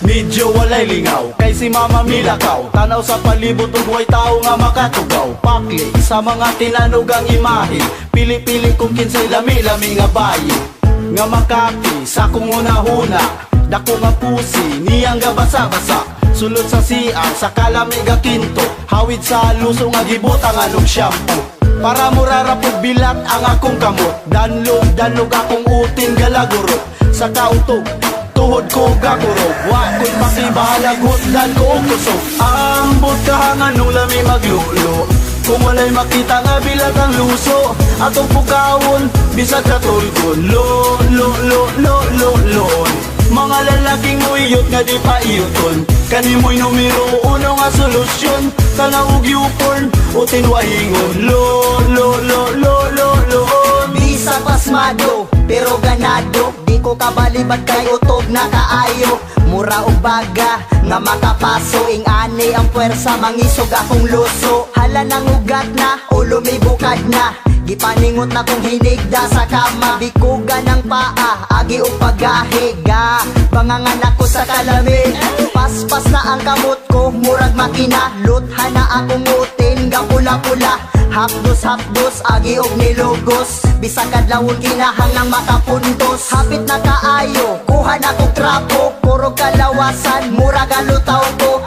Medyo walay lingaw, kay si Mama Milakaw. Tanaw sa palibot ug way tao nga makatugaw. Pakli sa mga tinanugang imahe, pili-pili kung kinsay lami-lami nga bayi. Nga makati sa kung hunahuna, dako nga pusi, niyang ga basa-basa. Sulod sa siang, sa kalami ga kinto, hawid sa luso nga gibutang anong shampoo. Para murarapod bilat ang akong kamot, danlog akong utin galagurot. Sa kautog, tuhod ko gagurog, wako'y makibahalagot, dan ko kusog. Ambot kahangan nung lami maglulo, kung walay makita nga bilat ang luso. Atong pugawon, bisag katulgon, lo-lo-lo-lo-lo-lo. Mga lalaking muiyot nga di pa iyoton, kanimoy numero uno nga solusyon. Tanawog yupon, utin wahingon, lo-lo-lo-lo-lo-lo. Bisa pasmado, pero ganado, di ko kabalibad kay utog na kaayo. Mura og baga, nga makapaso, ing ani ang puwersa, mangisog akong luso. Hala nang ugat na, ulo may bukad na, gipaningot na kong hinigda sa kama. Bikuga ng paa, agi o paggahiga, panganganak ko sa kalamin. Paspas na ang kamot ko, murag makina, luthan na akong utin, ga pula-pula. Hapdos, agi og nilugos, bisag kadlawon kinahang nang makapuntos. Hapit na kaayo, kuha na kong trapo, puro kalawasan, murag alutaw ko.